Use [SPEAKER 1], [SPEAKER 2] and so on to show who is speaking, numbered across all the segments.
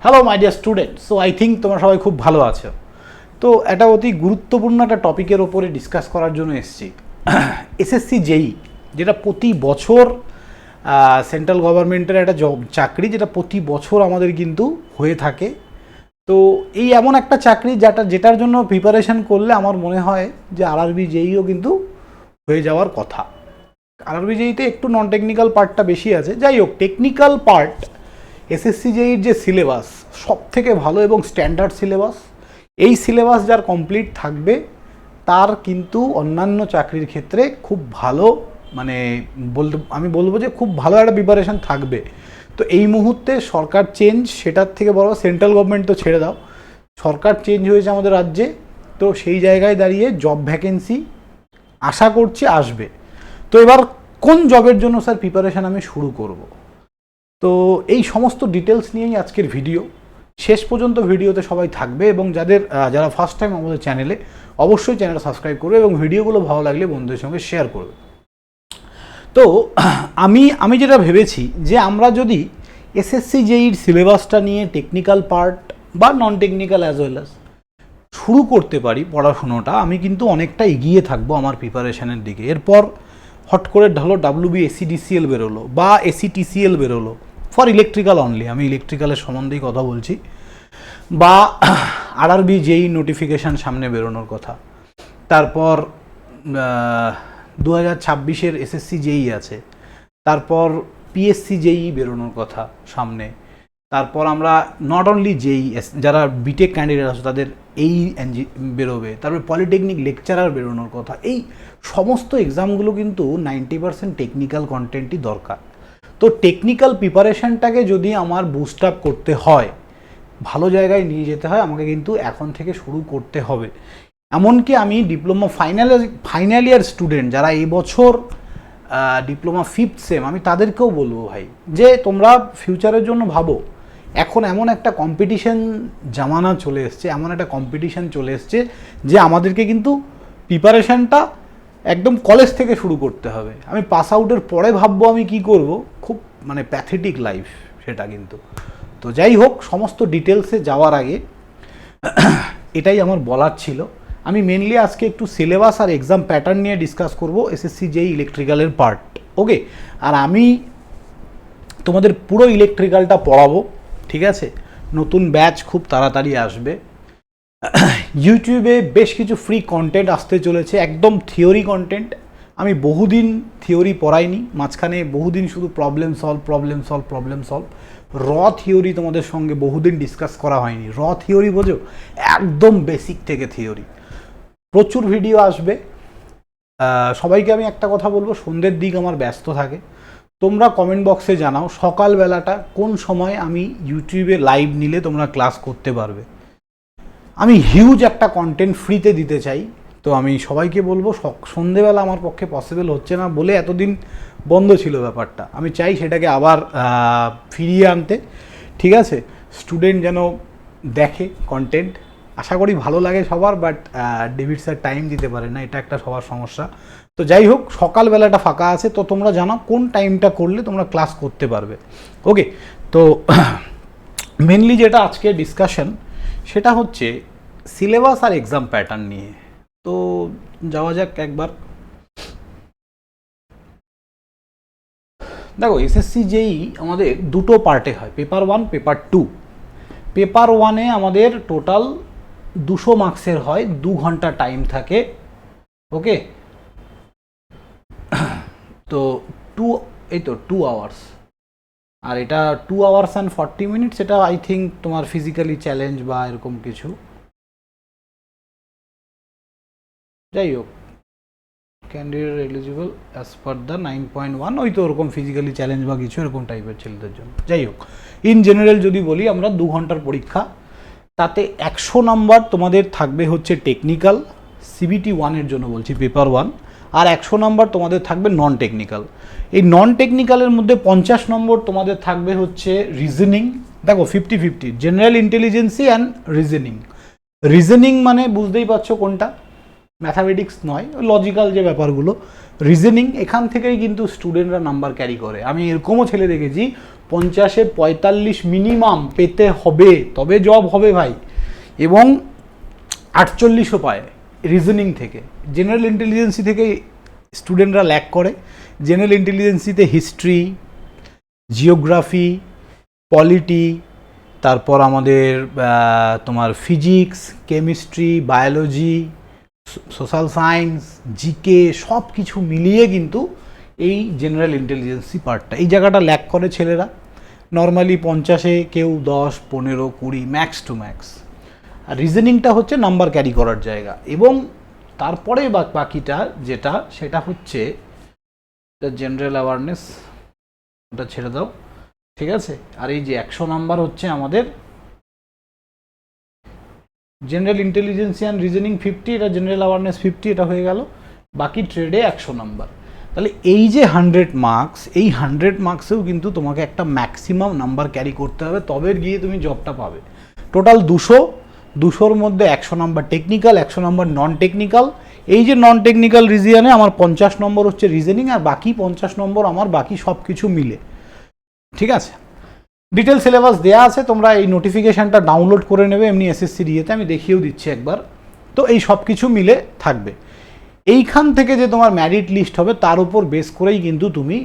[SPEAKER 1] Hello my dear student, so I think তোমরা সবাই খুব ভালো আছো। তো একটা অতি গুরুত্বপূর্ণ একটা টপিকের ওপরে ডিসকাস করার জন্য এসেছি। এসএসসি জেই, যেটা প্রতি বছর সেন্ট্রাল গভর্নমেন্টের একটা চাকরি, যেটা প্রতি বছর আমাদের কিন্তু হয়ে থাকে। তো এই এমন একটা চাকরি যেটার জন্য প্রিপারেশন করলে আমার মনে হয় যে আরআরবি জেইও কিন্তু হয়ে যাওয়ার কথা। আরআরবি জেইতে একটু নন টেকনিক্যাল পার্টটা বেশি আছে। যাই হোক, টেকনিক্যাল পার্ট এসএসসি জেইর যে সিলেবাস সব থেকে ভালো এবং স্ট্যান্ডার্ড সিলেবাস, এই সিলেবাস যার কমপ্লিট থাকবে তার কিন্তু অন্যান্য চাকরির ক্ষেত্রে খুব ভালো, মানে আমি বলবো যে খুব ভালো একটা প্রিপারেশান থাকবে। তো এই মুহূর্তে সরকার চেঞ্জ, সেটার থেকে বড় সেন্ট্রাল গভর্নমেন্ট তো ছেড়ে দাও, সরকার চেঞ্জ হয়েছে আমাদের রাজ্যে। তো সেই জায়গায় দাঁড়িয়ে জব ভ্যাকেন্সি আশা করছি আসবে। তো এবার কোন জবের জন্য স্যার প্রিপারেশান আমি শুরু করব, তো এই সমস্ত ডিটেলস নিয়েই আজকের ভিডিও। শেষ পর্যন্ত ভিডিওতে সবাই থাকবে এবং যারা ফার্স্ট টাইম আমাদের চ্যানেলে, অবশ্যই চ্যানেল সাবস্ক্রাইব করবে এবং ভিডিওগুলো ভালো লাগলে বন্ধুদের সঙ্গে শেয়ার করবে। তো আমি যেটা ভেবেছি যে আমরা যদি এসএসসি জেইর সিলেবাসটা নিয়ে টেকনিক্যাল পার্ট বা non technical as well as শুরু করতে পারি পড়াশুনোটা, আমি কিন্তু অনেকটা এগিয়ে থাকবো আমার প্রিপারেশানের দিকে। এরপর হট করে ধরো ডাব্লিউবি এসিডিসিএল বেরোলো বা এসিটিসিএল বেরোলো ফর ইলেকট্রিক্যাল অনলি, আমি ইলেকট্রিক্যালের সম্বন্ধেই কথা বলছি, বা আরআরবি জেই নোটিফিকেশান সামনে বেরোনোর কথা। তারপর 2026-এর এসএসসি জেই আছে, তারপর পিএসসি জেই বেরোনোর কথা সামনে। তারপর আমরা নট অনলি জেই, যারা বিটেক ক্যান্ডিডেট আছে তাদের এই বেরোবে, তারপরে পলিটেকনিক লেকচারার বেরোনোর কথা। এই সমস্ত এক্সামগুলো কিন্তু 90% টেকনিক্যাল কন্টেন্টই দরকার। তো টেকনিক্যাল প্রিপারেশানটাকে যদি আমার বুস্ট আপ করতে হয়, ভালো জায়গায় নিয়ে যেতে হয়, আমাকে কিন্তু এখন থেকে শুরু করতে হবে। এমনকি আমি ডিপ্লোমা ফাইনাল ইয়ার স্টুডেন্ট যারা এই বছর ডিপ্লোমা 5th সেম, আমি তাদেরকেও বলবো ভাই যে তোমরা ফিউচারের জন্য ভাবো। এখন এমন একটা কম্পিটিশন জামানা চলে এসছে, এমন একটা কম্পিটিশন চলে এসছে যে আমাদেরকে কিন্তু প্রিপারেশানটা একদম কলেজ থেকে শুরু করতে হবে। আমি পাস আউটের পরে ভাববো আমি কি করব, খুব মানে প্যাথেটিক লাইফ সেটা কিন্তু। তো যাই হোক, সমস্ত ডিটেলসে যাওয়ার আগে এটাই আমার বলার ছিল। আমি মেনলি আজকে একটু সিলেবাস আর এক্সাম প্যাটার্ন নিয়ে ডিসকাস করব এসএসসি জেই ইলেকট্রিক্যালের পার্ট, ওকে। আর আমি তোমাদের পুরো ইলেকট্রিক্যালটা পড়াবো, ঠিক আছে। নতুন ব্যাচ খুব তাড়াতাড়ি আসবে। ইউটিউবে বেশ কিছু ফ্রি কন্টেন্ট আসতে চলেছে, একদম থিওরি কন্টেন্ট। আমি বহুদিন থিওরি পড়াইনি, মাঝখানে বহুদিন শুধু প্রবলেম সলভ র থিওরি তোমাদের সঙ্গে বহুদিন ডিসকাস করা হয়নি। র থিওরি বোঝো, একদম বেসিক থেকে থিওরি। প্রচুর ভিডিও আসবে। সবাইকে আমি একটা কথা বলবো, সন্ধ্যের দিক আমার ব্যস্ত থাকে, তোমরা কমেন্ট বক্সে জানাও সকালবেলাটা কোন সময় আমি ইউটিউবে লাইভ নিলে তোমরা ক্লাস করতে পারবে। আমি হিউজ একটা কন্টেন্ট ফ্রিতে দিতে চাই। তো আমি সবাইকে বলবো, সন্ধেবেলা আমার পক্ষে পসিবল হচ্ছে না বলে এতদিন বন্ধ ছিল ব্যাপারটা, আমি চাই সেটাকে আবার ফিরিয়ে আনতে, ঠিক আছে। স্টুডেন্ট যেন দেখে কন্টেন্ট, আশা করি ভালো লাগে সবার, বাট ডেভিড স্যার টাইম দিতে পারে না, এটা একটা সবার সমস্যা। তো যাই হোক, সকালবেলাটা ফাঁকা আছে, তো তোমরা জানাও কোন টাইমটা করলে তোমরা ক্লাস করতে পারবে, ওকে। তো মেনলি যেটা আজকে ডিসকাশন সেটা হচ্ছে সিলেবাস আর এক্সাম প্যাটার্ন নিয়ে। তো যাওয়া যাক একবার। দেখো, এসএসসি জেই আমাদের দুটো পার্টে হয়, পেপার 1 পেপার 2। পেপার 1-এ আমাদের টোটাল 200 মার্কসের হয়, 2 ঘন্টা টাইম থাকে, ওকে। তো 2 আওয়ার্স, আর এটা 2 আওয়ার্স অ্যান্ড 40 মিনিটস। এটা আই থিঙ্ক তোমার ফিজিক্যালি চ্যালেঞ্জ বা এরকম কিছু, যাই হোক। Candidate eligible as per the 9.1, ওই তো ওরকম ফিজিক্যালি চ্যালেঞ্জ বা কিছু এরকম টাইপের ছেলেদের জন্য। যাই হোক, ইন জেনারেল যদি বলি, আমরা 2 ঘন্টার পরীক্ষা, তাতে 100 নাম্বার তোমাদের থাকবে হচ্ছে টেকনিক্যাল, সিবিটি 1-এর জন্য বলছি, পেপার 1। আর 100 নাম্বার তোমাদের থাকবে নন টেকনিক্যাল। এই নন টেকনিক্যালের মধ্যে 50 নম্বর তোমাদের থাকবে হচ্ছে রিজনিং। দেখো 50-50, জেনারেল ইন্টেলিজেন্সি অ্যান্ড রিজনিং। রিজনিং মানে বুঝতেই পারছো কোনটা, ম্যাথামেটিক্স নয়, লজিক্যাল যে ব্যাপারগুলো, রিজনিং, এখান থেকেই কিন্তু স্টুডেন্টরা নাম্বার ক্যারি করে। আমি এরকমও ছেলে দেখেছি 50-এ 45 মিনিমাম পেতে হবে, তবে জব হবে ভাই, এবং 48ও পায় রিজনিং থেকে। জেনারেল ইন্টেলিজেন্সি থেকে স্টুডেন্টরা ল্যাক করে। জেনারেল ইন্টেলিজেন্সিতে হিস্ট্রি, জিওগ্রাফি, পলিটি, তারপর আমাদের তোমার physics, chemistry, biology, social science, GK সব কিছু মিলিয়ে কিন্তু এই জেনারেল ইন্টেলিজেন্সি পার্টটা, এই জায়গাটা ল্যাক করে ছেলেরা। নর্মালি 50-এ কেউ 10, 15, 20 ম্যাক্স টু ম্যাক্স। আর রিজনিংটা হচ্ছে নাম্বার ক্যারি করার জায়গা। এবং তারপরে বাকিটা যেটা, সেটা হচ্ছে জেনারেল অ্যাওয়ারনেস, ওটা ছেড়ে দাও, ঠিক আছে। আর এই যে 100 নাম্বার হচ্ছে আমাদের জেনারেল ইন্টেলিজেন্সি অ্যান্ড রিজনিং 50, এটা জেনারেল অ্যাওয়ারনেস 50, এটা হয়ে গেল। বাকি ট্রেডে 100 নাম্বার। তাহলে এই যে 100 মার্কস, এই 100 মার্কসেও কিন্তু তোমাকে একটা ম্যাক্সিমাম নাম্বার ক্যারি করতে হবে, তবে গিয়ে তুমি জবটা পাবে। টোটাল 200-200-র মধ্যে 100 number technical, 100 number non technical. এই যে নন টেকনিক্যাল রিজিয়নে আমার 50 নম্বর হচ্ছে রিজনিং, আর বাকি 50 নম্বর আমার বাকি সব কিছু মিলে, ঠিক আছে। ডিটেল সিলেবাস দেওয়া আছে, তোমরা এই নোটিফিকেশানটা ডাউনলোড করে নেবে এমনি এসএসসি ডিএতে, আমি দেখিয়েও দিচ্ছি একবার। তো এই সব কিছু মিলে থাকবে। এইখান থেকে যে তোমার ম্যারিট লিস্ট হবে তার উপর বেস করেই কিন্তু তুমি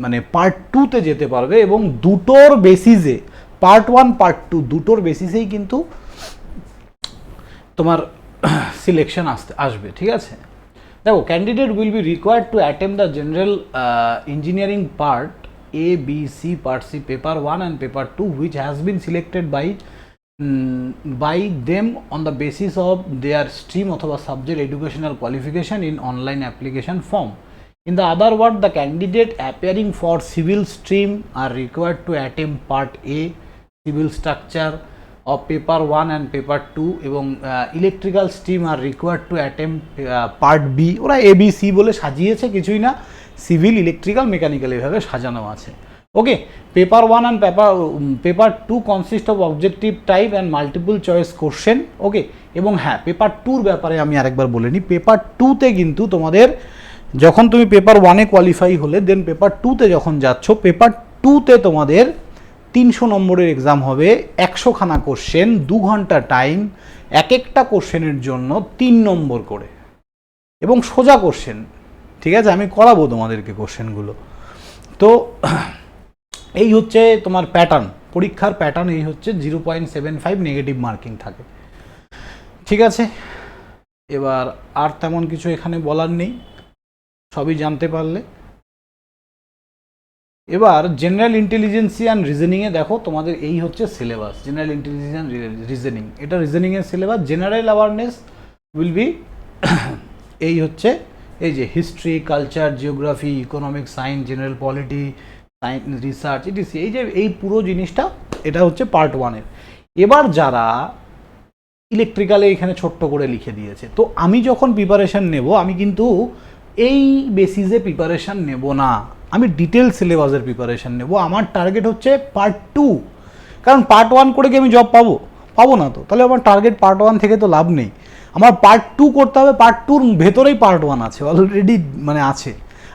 [SPEAKER 1] মানে পার্ট 2-তে যেতে পারবে, এবং দুটোর বেসিসে, পার্ট 1 পার্ট 2 দুটোর বেসিসেই কিন্তু তোমার সিলেকশন আসবে, ঠিক আছে। দেখো, candidate will be required to attempt the general engineering part A, B, C, Part C, Paper 1 and Paper 2, which has been selected by them on the basis of their stream অথবা subject educational qualification in online application form. In the other word, the candidate appearing for civil stream are required to attempt Part A, civil structure of Paper 1 and Paper 2, এবং electrical stream are required to attempt Part B. ওরা ABC বলে সাজিয়েছে, কিছুই না, civil, electrical, mechanical এভাবে সাজানো আছে। Okay, paper 1 and paper 2 consist of objective type and multiple choice question. Okay, এবং হ্যাঁ, পেপার 2-র ব্যাপারে আমি আরেকবার বলে নিই, পেপার 2-তে কিন্তু তোমাদের যখন তুমি পেপার 1-এ কোয়ালিফাই হলে, দেন পেপার 2-তে যখন যাচ্ছ, পেপার 2-তে তোমাদের 300 নম্বরের এক্সাম হবে, 100খানা কোশ্চেন, 2 ঘন্টা টাইম, এক একটা কোশ্চেনের জন্য 3 নম্বর করে, এবং সোজা কোশ্চেন, ঠিক আছে। আমি করাবো তোমাদেরকে কোশ্চেনগুলো। তো এই হচ্ছে তোমার প্যাটার্ন, পরীক্ষার প্যাটার্ন এই হচ্ছে, 0.75 নেগেটিভ মার্কিং থাকে, ঠিক আছে। এবার আর তেমন কিছু এখানে বলার নেই, সবই জানতে পারলে। এবার জেনারেল ইন্টেলিজেন্সি অ্যান্ড রিজনিংয়ে দেখো, তোমাদের এই হচ্ছে syllabus, general intelligence and reasoning, এটা রিজনিংয়ের syllabus. General awareness will be এই হচ্ছে, এই যে history, culture, geography, economic, science, general polity, science research, etc, এই যে এই পুরো জিনিসটা, এটা হচ্ছে পার্ট 1-এর। এবার যারা ইলেকট্রিক্যালে এখানে ছোট্ট করে লিখে দিয়েছে, তো আমি যখন প্রিপারেশান নেব, আমি কিন্তু এই বেসিসে প্রিপারেশান নেব না, আমি ডিটেল সিলেবাসের প্রিপারেশান নেব। আমার টার্গেট হচ্ছে পার্ট 2, কারণ পার্ট 1 করে কি আমি জব পাবো না, তো তাহলে আমার টার্গেট পার্ট 1 থেকে তো লাভ নেই, আমার পার্ট 2 করতে হবে। পার্ট 2-র ভেতরেই পার্ট 1 আছে অলরেডি, মানে আছে।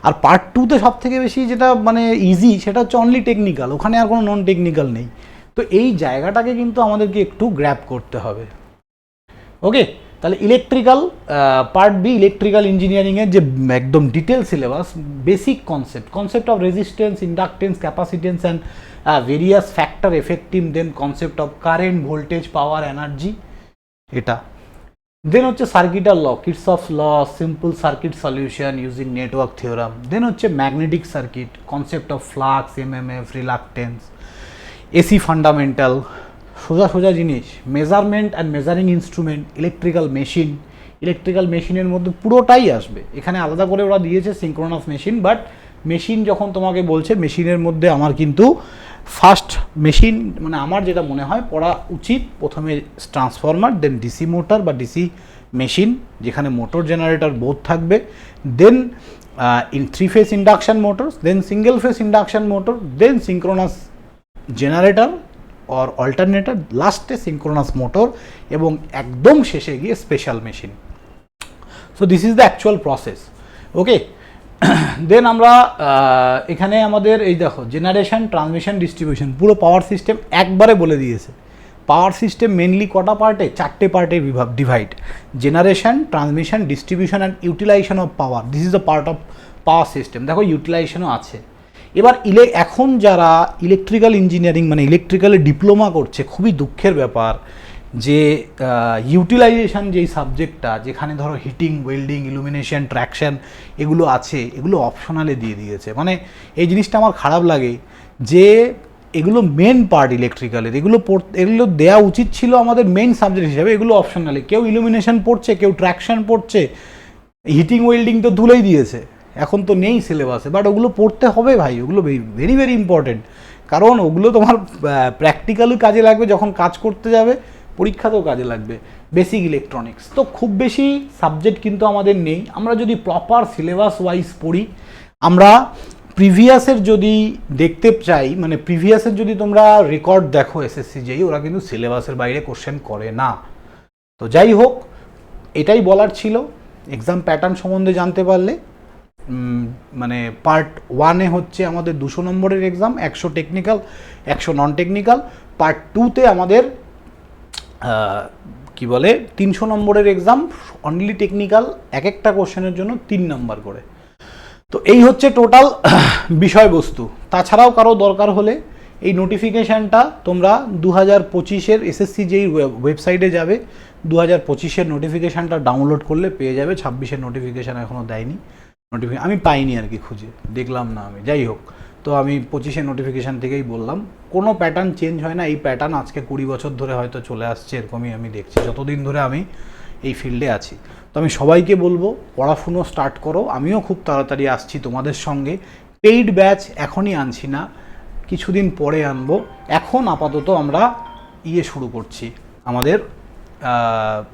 [SPEAKER 1] আর পার্ট 2-তে সব থেকে বেশি যেটা মানে ইজি, সেটা হচ্ছে অনলি টেকনিক্যাল, ওখানে আর কোনো নন টেকনিক্যাল নেই। তো এই জায়গাটাকে কিন্তু আমাদেরকে একটু গ্র্যাব করতে হবে। ওকে, তাহলে ইলেকট্রিক্যাল পার্ট বি, ইলেকট্রিক্যাল ইঞ্জিনিয়ারিংয়ের যে একদম detail syllabus, basic concept of resistance, inductance, capacitance and various factor effective, then concept of current, voltage, power, energy, এটা। দেন হচ্ছে সার্কিটার law, Kirchhoff law, simple circuit solution using network theorem. Then হচ্ছে magnetic circuit, concept of flux, MMF, reluctance, AC fundamental, সোজা জিনিস, measurement and measuring instrument, electrical মেশিনের মধ্যে পুরোটাই আসবে। এখানে আলাদা করে ওরা দিয়েছে সিঙ্ক্রোনাস মেশিন, বাট মেশিন যখন তোমাকে বলছে, মেশিনের মধ্যে আমার কিন্তু ফার্স্ট মেশিন, মানে আমার যেটা মনে হয় পড়া উচিত, প্রথমে ট্রান্সফরমার, দেন ডিসি মোটর বা ডিসি মেশিন, যেখানে মোটর জেনারেটর বোথ থাকবে, then in 3 phase induction motors, then single phase induction motor, then synchronous generator or alternator, লাস্টে সিঙ্ক্রোনাস মোটর, এবং একদম শেষে গিয়ে special machine. So this is the actual process. Okay, then আমরা এখানে আমাদের এই দেখো জেনারেশন, ট্রান্সমিশন, ডিস্ট্রিবিউশন, পুরো পাওয়ার সিস্টেম একবারে বলে দিয়েছে। পাওয়ার সিস্টেম মেনলি কটা পার্টে, 4টে পার্টে divide: generation, transmission, distribution and utilization of power. This is the part of power system. দেখো ইউটিলাইজেশনও আছে। এবার এখন যারা ইলেকট্রিক্যাল ইঞ্জিনিয়ারিং মানে ইলেকট্রিক্যালে ডিপ্লোমা করছে, খুবই দুঃখের ব্যাপার যে ইউটিলাইজেশন যেই সাবজেক্টটা, যেখানে ধরো হিটিং, ওয়েল্ডিং, ইলুমিনেশন, ট্র্যাকশন এগুলো আছে, এগুলো অপশনালে দিয়ে দিয়েছে। মানে এই জিনিসটা আমার খারাপ লাগে যে এগুলো মেন পার্ট ইলেকট্রিক্যালের, এগুলো দেওয়া উচিত ছিল আমাদের মেন সাবজেক্ট হিসাবে, এগুলো অপশনালে। কেউ ইলুমিনেশন পড়ছে, কেউ ট্র্যাকশন পড়ছে, হিটিং ওয়েল্ডিং তো তুলেই দিয়েছে, এখন তো নেই সিলেবাসে, বাট ওগুলো পড়তে হবে ভাই, ওগুলো ভেরি ভেরি ইম্পর্টেন্ট। কারণ ওগুলো তোমার প্র্যাকটিক্যালি কাজে লাগবে, যখন কাজ করতে যাবে পরীক্ষাতেও কাজে লাগবে। বেসিক ইলেকট্রনিক্স তো খুব বেশি সাবজেক্ট কিন্তু আমাদের নেই। আমরা যদি প্রপার সিলেবাস ওয়াইজ পড়ি, আমরা প্রিভিয়াসের যদি দেখতে চাই, মানে প্রিভিয়াসের যদি তোমরা রেকর্ড দেখো এসএসসি যেই, ওরা কিন্তু সিলেবাসের বাইরে কোশ্চেন করে না। তো যাই হোক, এটাই বলার ছিল। এক্সাম প্যাটার্ন সম্বন্ধে জানতে পারলে, মানে পার্ট 1-এ হচ্ছে আমাদের 200 নম্বরের exam, 100 technical, 100 non technical. Part 2-তে আমাদের কি বলে 300 নম্বরের এক্সাম, অনলি টেকনিক্যাল, এক একটা কোশ্চেনের জন্য 3 নম্বর করে। তো এই হচ্ছে টোটাল বিষয়বস্তু। তাছাড়াও কারো দরকার হলে এই নোটিফিকেশানটা তোমরা 2025-এর এসএসসি যেই ওয়েবসাইটে যাবে, 2025-এর নোটিফিকেশানটা ডাউনলোড করলে পেয়ে যাবে। 26-এর নোটিফিকেশান এখনও দেয়নি, আমি পাইনি আর কি, খুঁজে দেখলাম না আমি। যাই হোক, তো আমি 25-এর নোটিফিকেশান থেকেই বললাম, কোনো প্যাটার্ন চেঞ্জ হয় না। এই প্যাটার্ন আজকে 20 বছর ধরে হয়তো চলে আসছে, এরকমই আমি দেখছি যতদিন ধরে আমি এই ফিল্ডে আছি। তো আমি সবাইকে বলবো পড়াশুনো স্টার্ট করো। আমিও খুব তাড়াতাড়ি আসছি তোমাদের সঙ্গে। পেইড ব্যাচ এখনই আনছি না, কিছুদিন পরে আনবো। এখন আপাতত আমরা শুরু করছি আমাদের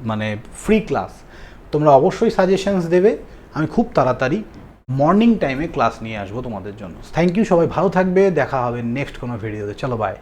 [SPEAKER 1] মানে ফ্রি ক্লাস। তোমরা অবশ্যই সাজেশনস দেবে, আমি খুব তাড়াতাড়ি মর্নিং টাইমে ক্লাস নিয়ে আসবো তোমাদের জন্য। থ্যাংক ইউ, সবাই ভালো থাকবে, দেখা হবে নেক্সট কোনো ভিডিওতে। চলো বাই।